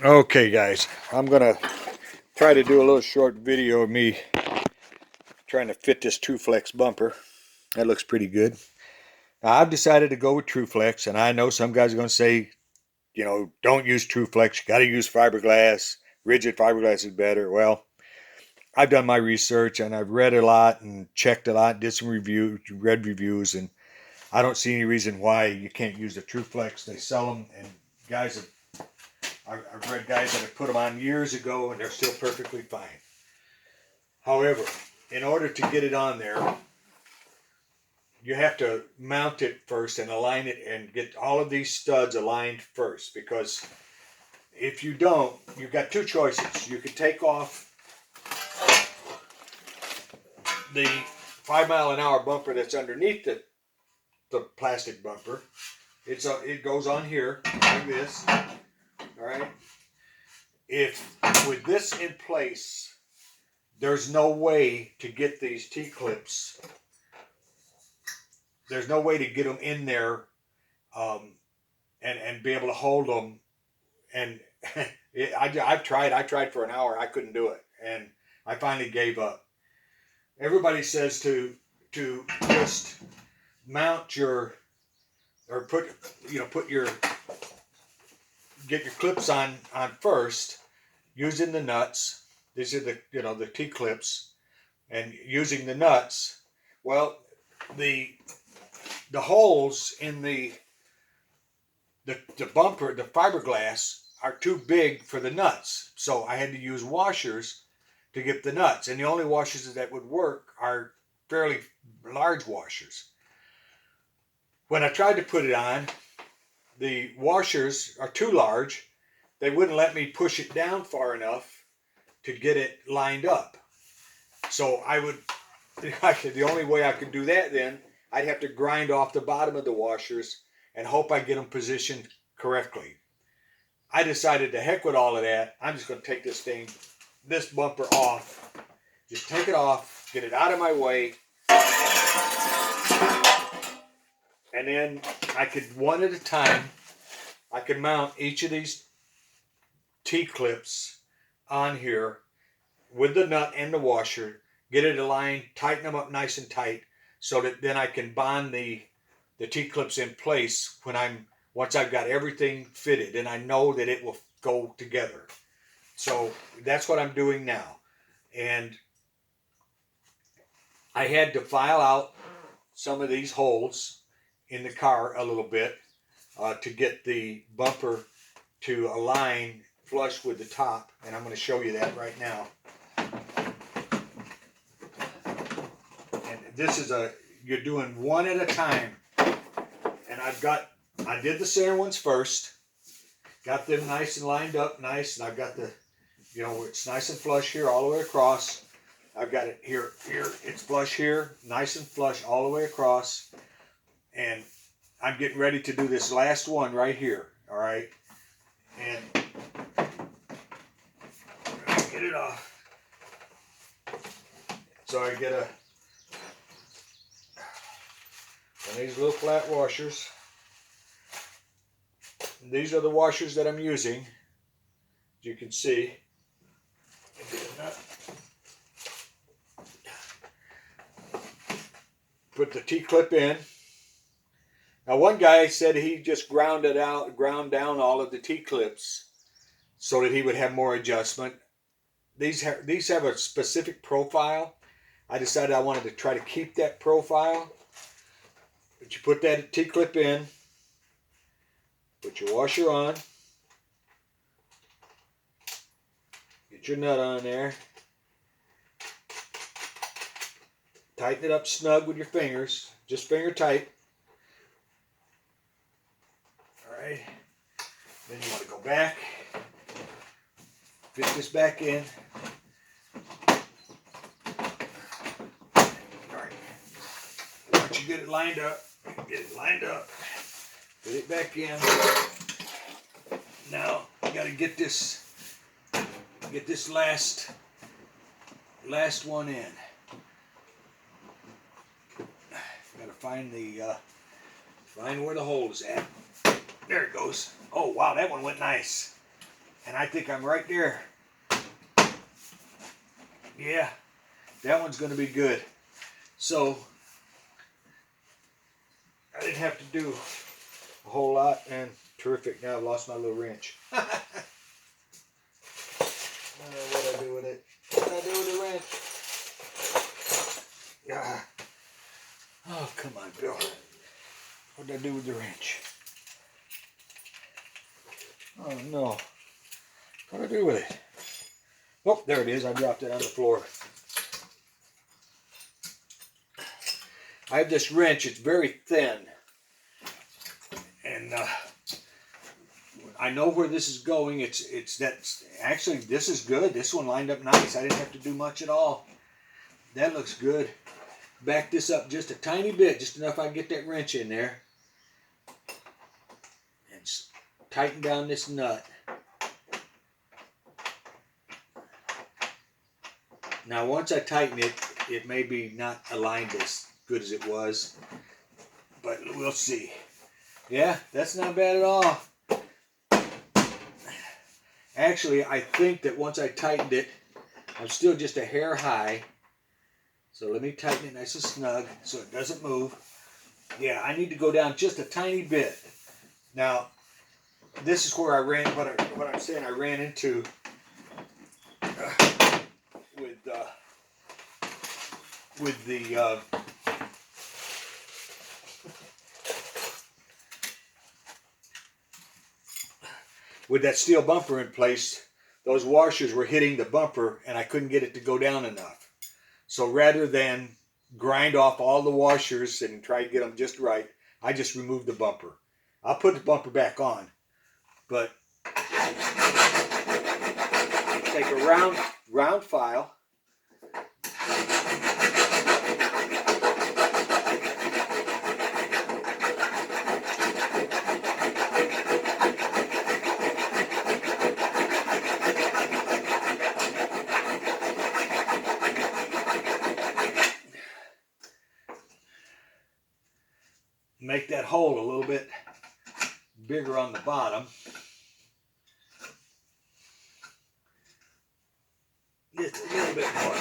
Okay guys, I'm gonna try to do a little short video of me trying to fit this Truflex bumper. That looks pretty good. Now, I've decided to go with Truflex, and I know some guys are gonna say, don't use Truflex, you gotta use fiberglass. Rigid fiberglass is better. Well, I've done my research and I've read a lot and checked a lot, did some reviews, read reviews, and I don't see any reason why you can't use the Truflex. They sell them, and guys have I've read guys that have put them on years ago and they're still perfectly fine. However, in order to get it on there, you have to mount it first and align it and get all of these studs aligned first, because if you don't, you've got two choices. You could take off the 5-mile-an-hour bumper that's underneath the plastic bumper. It goes on here like this. All right. If with this in place, there's no way to get these T-clips. There's no way to get them in there and be able to hold them. And I've tried. I tried for an hour. I couldn't do it, and I finally gave up. Everybody says to just mount your, or get your clips on first, using the nuts. These are the T-clips, and using the nuts. Well, the holes in the bumper, the fiberglass, are too big for the nuts, so I had to use washers to get the nuts, and the only washers that would work are fairly large washers. When I tried to put it on, the washers are too large. They wouldn't let me push it down far enough to get it lined up. So the only way I could do that then, I'd have to grind off the bottom of the washers and hope I get them positioned correctly. I decided to heck with all of that. I'm just going to take this bumper off. Just take it off, get it out of my way. And then I could, one at a time, I could mount each of these T-clips on here with the nut and the washer, get it aligned, tighten them up nice and tight, so that then I can bond the T-clips in place once I've got everything fitted and I know that it will go together. So that's what I'm doing now. And I had to file out some of these holes in the car a little bit to get the bumper to align flush with the top, and I'm going to show you that right now. And this is you're doing one at a time. And I did the center ones first, got them nice and lined up nice, and I've got it's nice and flush here all the way across. I've got it here, it's flush here, nice and flush all the way across. And I'm getting ready to do this last one right here, all right? And get it off. So I get one of these little flat washers. And these are the washers that I'm using, as you can see. Put the T-clip in. Now, one guy said he just ground down all of the T-clips so that he would have more adjustment. These have a specific profile. I decided I wanted to try to keep that profile. But you put that T-clip in, put your washer on, get your nut on there, tighten it up snug with your fingers, just finger tight. Alright, then you want to go back, fit this back in. Alright, once you get it lined up, fit it back in. Now you got to get this last one in. Got to find where the hole is at. There it goes. Oh wow, that one went nice. And I think I'm right there. Yeah, that one's going to be good. So I didn't have to do a whole lot, and terrific. Now I've lost my little wrench. What I do with it? What I do with the wrench? Ah. Oh, come on, Bill. What did I do with the wrench? Oh no. What did I do with it? Oh, there it is. I dropped it on the floor. I have this wrench. It's very thin. And I know where this is going. Actually, this is good. This one lined up nice. I didn't have to do much at all. That looks good. Back this up just a tiny bit, just enough I can get that wrench in there. And tighten down this nut. Now once I tighten it, it may be not aligned as good as it was, but we'll see. Yeah, that's not bad at all. Actually, I think that once I tightened it, I'm still just a hair high. So let me tighten it nice and snug so it doesn't move. Yeah, I need to go down just a tiny bit. Now, this is where I ran, what I'm saying I ran into with the with that steel bumper in place. Those washers were hitting the bumper and I couldn't get it to go down enough. So rather than grind off all the washers and try to get them just right, I just removed the bumper. I'll put the bumper back on, but take a round file. Make that hole a little bit bigger on the bottom. Just a little bit more.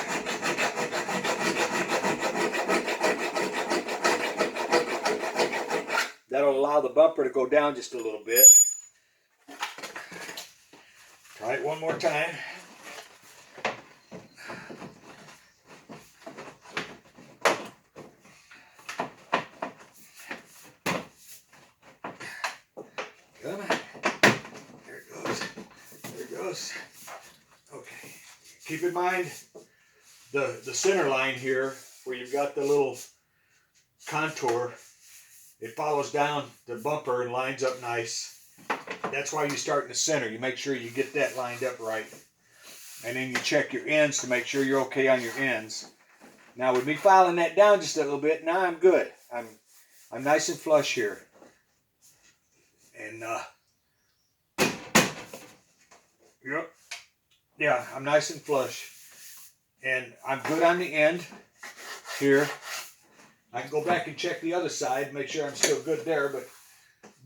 That'll allow the bumper to go down just a little bit. Try it one more time. Come on. There it goes. There it goes. Okay. Keep in mind the center line here where you've got the little contour. It follows down the bumper and lines up nice. That's why you start in the center. You make sure you get that lined up right. And then you check your ends to make sure you're okay on your ends. Now with me filing that down just a little bit, now I'm good. I'm nice and flush here. And yep. Yeah, I'm nice and flush. And I'm good on the end here. I can go back and check the other side, make sure I'm still good there,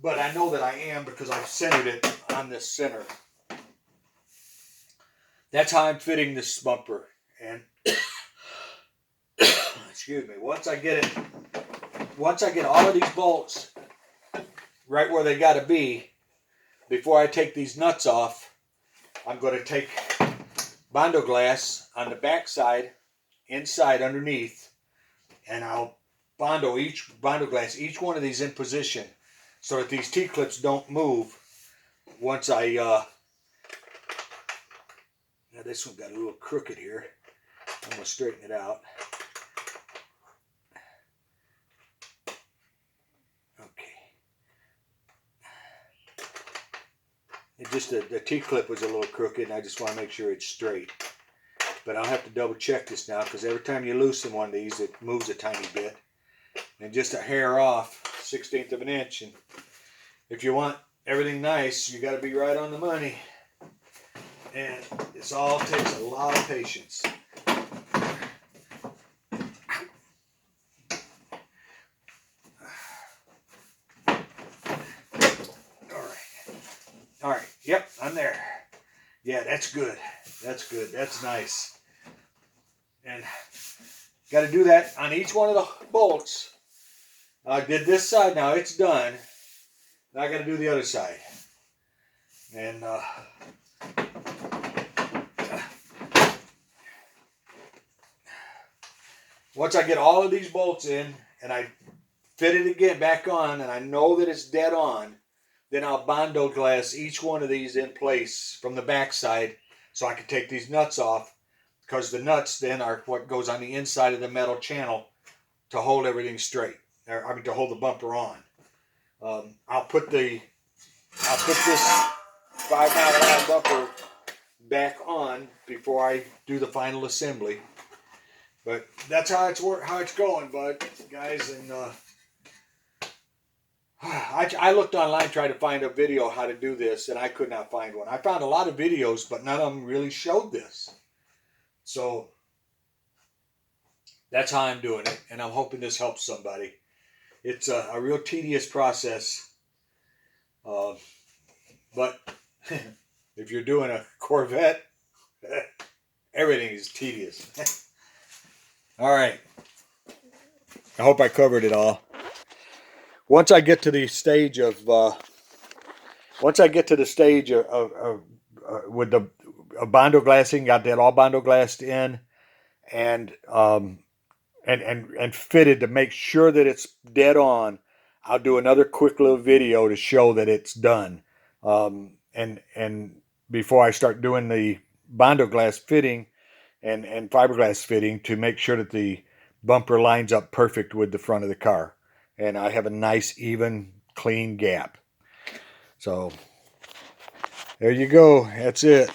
but I know that I am because I've centered it on this center. That's how I'm fitting this bumper. And excuse me, once I get all of these bolts right where they gotta be, before I take these nuts off, I'm going to take bondo glass on the back side, inside, underneath, and I'll bondo glass each one of these in position so that these T-clips don't move once I, now this one got a little crooked here. I'm going to straighten it out. It just the T-clip was a little crooked, and I just want to make sure it's straight. But I'll have to double check this now because every time you loosen one of these, it moves a tiny bit. And just a hair off, 1/16 of an inch. And if you want everything nice, you got to be right on the money. And this all takes a lot of patience. All right. Yep, I'm there. Yeah, that's good. That's good. That's nice. And got to do that on each one of the bolts. I did this side. Now it's done. Now I got to do the other side. And once I get all of these bolts in and I fit it again back on and I know that it's dead on, then I'll bondo glass each one of these in place from the back side so I can take these nuts off, because the nuts then are what goes on the inside of the metal channel to hold everything straight. I mean, to hold the bumper on. I'll put this 5.5 bumper back on before I do the final assembly. But that's how it's going, bud, guys. And I looked online trying to find a video how to do this, and I could not find one. I found a lot of videos, but none of them really showed this. So that's how I'm doing it, and I'm hoping this helps somebody. It's a real tedious process, but if you're doing a Corvette, everything is tedious. All right. I hope I covered it all. Once I get to the stage of with the bondo glassing, got that all bondo glassed in, and fitted to make sure that it's dead on, I'll do another quick little video to show that it's done. And before I start doing the bondo glass fitting and fiberglass fitting, to make sure that the bumper lines up perfect with the front of the car, and I have a nice, even, clean gap. So there you go. That's it.